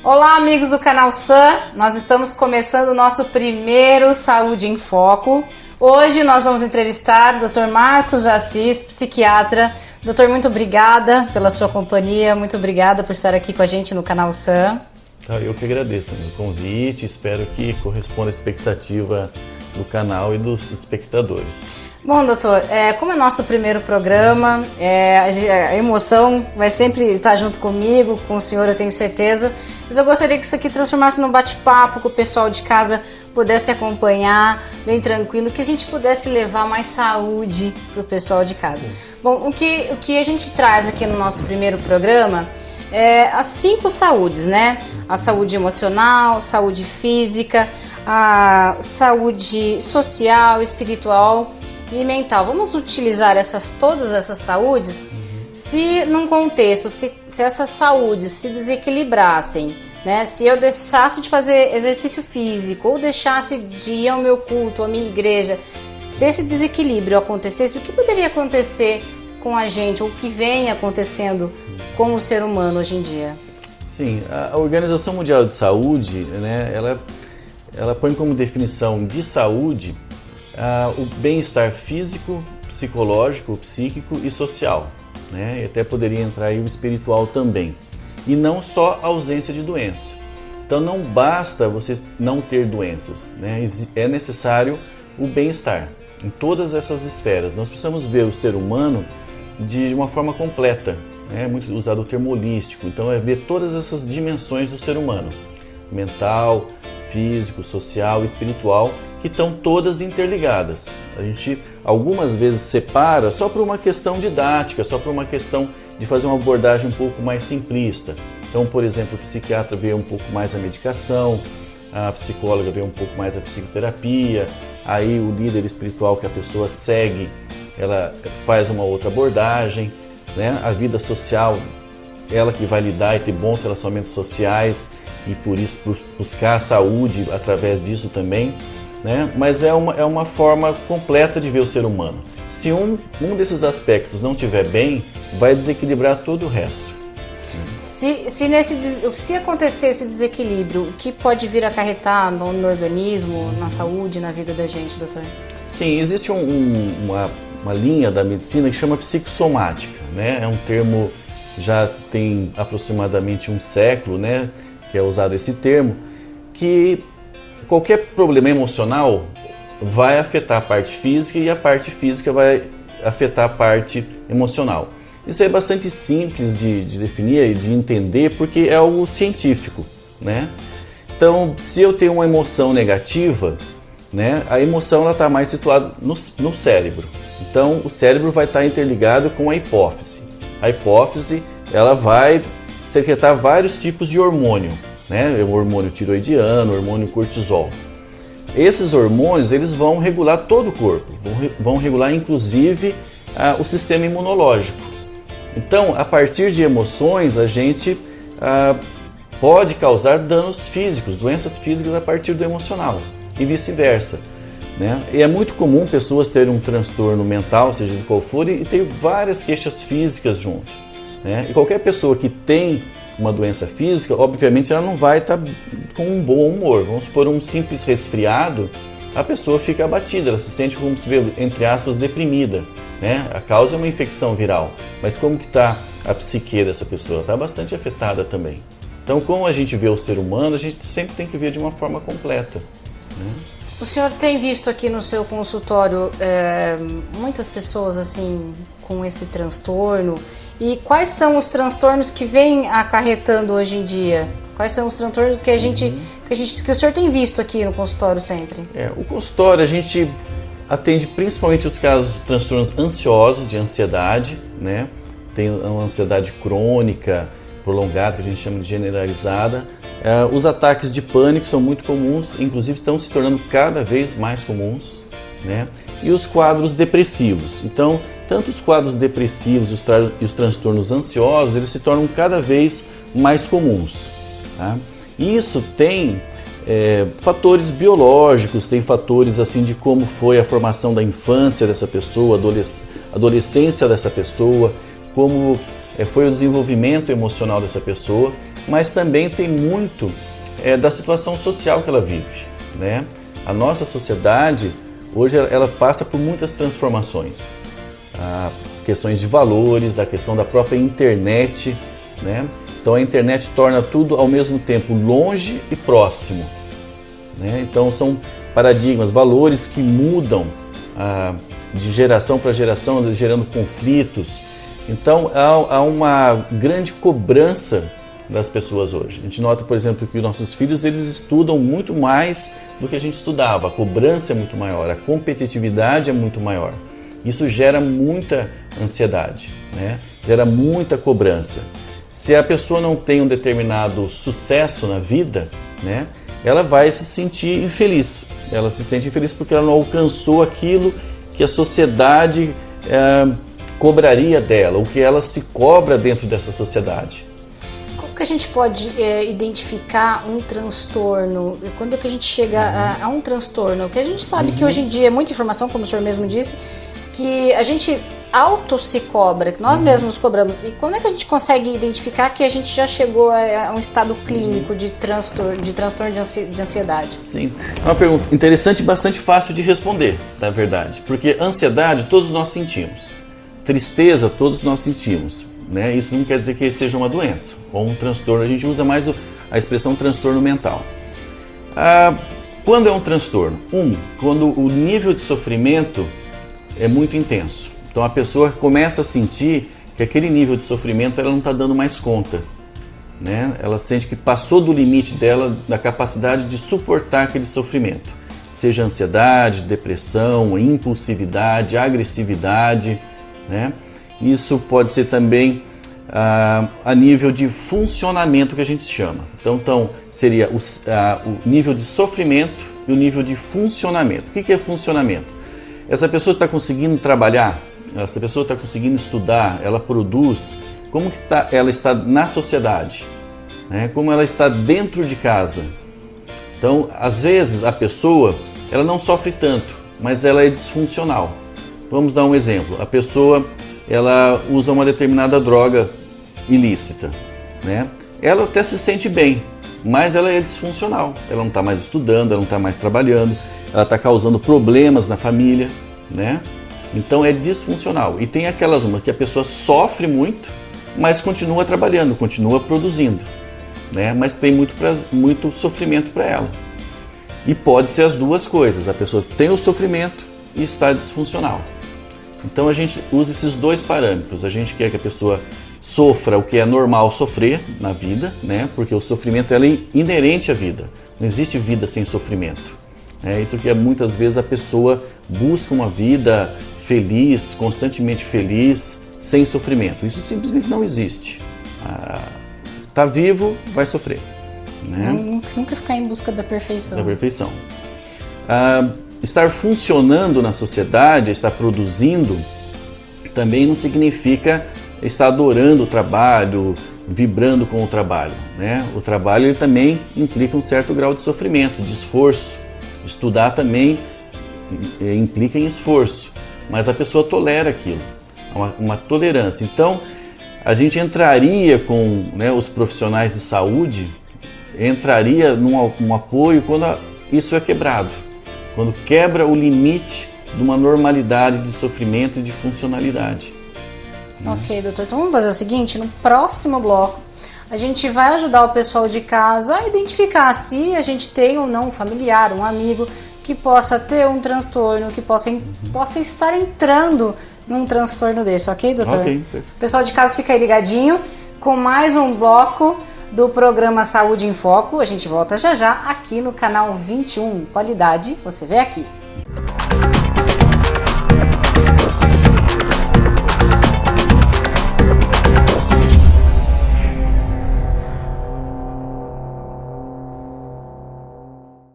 Olá, amigos do canal Sun, nós estamos começando o nosso primeiro Saúde em Foco. Hoje nós vamos entrevistar o Dr. Marcos Assis, psiquiatra. Doutor, muito obrigada pela sua companhia, muito obrigada por estar aqui com a gente no canal Sun. Eu que agradeço o convite, espero que corresponda à expectativa do canal e dos espectadores. Bom, doutor, como é nosso primeiro programa, a emoção vai sempre estar junto comigo, com o senhor, eu tenho certeza. Mas eu gostaria que isso aqui transformasse num bate-papo, que o pessoal de casa pudesse acompanhar, bem tranquilo, que a gente pudesse levar mais saúde para o pessoal de casa. Bom, o que a gente traz aqui no nosso primeiro programa é as 5 saúdes, né? A saúde emocional, saúde física, a saúde social, espiritual e mental. Vamos utilizar todas essas saúdes se num contexto, se essas saúdes se desequilibrassem, né? Se eu deixasse de fazer exercício físico ou deixasse de ir ao meu culto, à minha igreja, se esse desequilíbrio acontecesse, o que poderia acontecer com a gente, ou o que vem acontecendo com o ser humano hoje em dia? Sim, a Organização Mundial de Saúde, né, ela põe como definição de saúde o bem-estar físico, psicológico, psíquico e social, né? E até poderia entrar aí o espiritual também. E não só a ausência de doença. Então não basta você não ter doenças, né? É necessário o bem-estar em todas essas esferas. Nós precisamos ver o ser humano de uma forma completa, né? É muito usado o termo holístico, então é ver todas essas dimensões do ser humano, mental, físico, social, espiritual, que estão todas interligadas. A gente algumas vezes separa só por uma questão didática, só por uma questão de fazer uma abordagem um pouco mais simplista. Então, por exemplo, o psiquiatra vê um pouco mais a medicação, a psicóloga vê um pouco mais a psicoterapia, aí o líder espiritual que a pessoa segue, ela faz uma outra abordagem, né? A vida social, ela que vai lidar e ter bons relacionamentos sociais e por isso buscar a saúde através disso também, né? Mas é uma forma completa de ver o ser humano. Se um desses aspectos não estiver bem, vai desequilibrar todo o resto. Se acontecer esse desequilíbrio, o que pode vir a acarretar no organismo, na saúde, na vida da gente, doutor? Sim, existe uma linha da medicina que chama psicossomática, né? É um termo, já tem aproximadamente um século, né, que é usado esse termo, que qualquer problema emocional vai afetar a parte física e a parte física vai afetar a parte emocional. Isso é bastante simples de definir e de entender porque é algo científico, né? Então, se eu tenho uma emoção negativa, né, a emoção está mais situada no cérebro. Então, o cérebro vai estar interligado com a hipófise. A hipófise ela vai secretar vários tipos de hormônio, né? O hormônio tiroidiano, o hormônio cortisol. Esses hormônios eles vão regular todo o corpo, vão regular inclusive o sistema imunológico. Então, a partir de emoções, a gente pode causar danos físicos, doenças físicas a partir do emocional e vice-versa, né? E é muito comum pessoas terem um transtorno mental, seja de qual for, e ter várias queixas físicas junto, né? E qualquer pessoa que tem uma doença física, obviamente ela não vai estar com um bom humor. Vamos supor um simples resfriado, a pessoa fica abatida, ela se sente, como se vê, entre aspas, deprimida, né? A causa é uma infecção viral, mas como que está a psique dessa pessoa? Está bastante afetada também. Então, como a gente vê o ser humano, a gente sempre tem que ver de uma forma completa, né? O senhor tem visto aqui no seu consultório muitas pessoas assim com esse transtorno? E quais são os transtornos que vêm acarretando hoje em dia? Quais são os transtornos que o senhor tem visto aqui no consultório sempre? O consultório a gente atende principalmente os casos de transtornos ansiosos, de ansiedade, né? Tem uma ansiedade crônica, prolongada, que a gente chama de generalizada. Os ataques de pânico são muito comuns, inclusive estão se tornando cada vez mais comuns, né? E os quadros depressivos. Então, tanto os quadros depressivos e os transtornos ansiosos, eles se tornam cada vez mais comuns, tá? Isso tem fatores biológicos, tem fatores assim de como foi a formação da infância dessa pessoa, adolescência dessa pessoa, como foi o desenvolvimento emocional dessa pessoa. mas também tem muito da situação social que ela vive, né? A nossa sociedade, hoje, ela passa por muitas transformações. Questões de valores, a questão da própria internet, né? Então a internet torna tudo ao mesmo tempo longe e próximo, né? Então são paradigmas, valores que mudam de geração para geração, gerando conflitos. Então há uma grande cobrança das pessoas hoje. A gente nota, por exemplo, que nossos filhos eles estudam muito mais do que a gente estudava. A cobrança é muito maior, a competitividade é muito maior. Isso gera muita ansiedade, né? Gera muita cobrança. Se a pessoa não tem um determinado sucesso na vida, né, ela vai se sentir infeliz. Ela se sente infeliz porque ela não alcançou aquilo que a sociedade cobraria dela, o que ela se cobra dentro dessa sociedade. Como que a gente pode identificar um transtorno? Quando é que a gente chega a um transtorno? Porque a gente sabe que hoje em dia é muita informação, como o senhor mesmo disse, que a gente auto se cobra, que nós mesmos nos cobramos. E quando é que a gente consegue identificar que a gente já chegou a um estado clínico de transtorno de ansiedade? Sim, é uma pergunta interessante e bastante fácil de responder, na verdade. Porque ansiedade todos nós sentimos, tristeza todos nós sentimos, né? Isso não quer dizer que seja uma doença ou um transtorno. A gente usa mais a expressão transtorno mental. Quando é um transtorno? Quando o nível de sofrimento é muito intenso. Então a pessoa começa a sentir que aquele nível de sofrimento ela não está dando mais conta, né? Ela sente que passou do limite dela, da capacidade de suportar aquele sofrimento. Seja ansiedade, depressão, impulsividade, agressividade, né? Isso pode ser também a nível de funcionamento que a gente chama. Então seria o nível de sofrimento e o nível de funcionamento. O que é funcionamento? Essa pessoa está conseguindo trabalhar, essa pessoa está conseguindo estudar, ela produz, como que ela está na sociedade, né? Como ela está dentro de casa. Então, às vezes, a pessoa ela não sofre tanto, mas ela é disfuncional. Vamos dar um exemplo. A pessoa ela usa uma determinada droga ilícita, né? Ela até se sente bem, mas ela é disfuncional. Ela não está mais estudando, ela não está mais trabalhando, ela está causando problemas na família, né? Então é disfuncional. E tem aquelas que a pessoa sofre muito, mas continua trabalhando, continua produzindo, né? Mas tem muito sofrimento para ela. E pode ser as duas coisas. A pessoa tem o sofrimento e está disfuncional. Então a gente usa esses dois parâmetros. A gente quer que a pessoa sofra o que é normal sofrer na vida, né? Porque o sofrimento é inerente à vida. Não existe vida sem sofrimento. É isso que muitas vezes a pessoa busca uma vida feliz, constantemente feliz, sem sofrimento. Isso simplesmente não existe. Tá vivo, vai sofrer, né? Nunca ficar em busca da perfeição. Da perfeição. Estar funcionando na sociedade, estar produzindo, também não significa estar adorando o trabalho, vibrando com o trabalho, né? O trabalho ele também implica um certo grau de sofrimento, de esforço. Estudar também implica em esforço, mas a pessoa tolera aquilo, uma tolerância. Então, a gente entraria com, né, os profissionais de saúde, entraria num apoio quando isso é quebrado, quando quebra o limite de uma normalidade de sofrimento e de funcionalidade. Ok, doutor. Então vamos fazer o seguinte, no próximo bloco, a gente vai ajudar o pessoal de casa a identificar se a gente tem ou não um familiar, um amigo que possa ter um transtorno, que possa estar entrando num transtorno desse, ok, doutor? Ok. O pessoal de casa fica aí ligadinho com mais um bloco do programa Saúde em Foco. A gente volta já já aqui no canal 21. Qualidade, você vê aqui.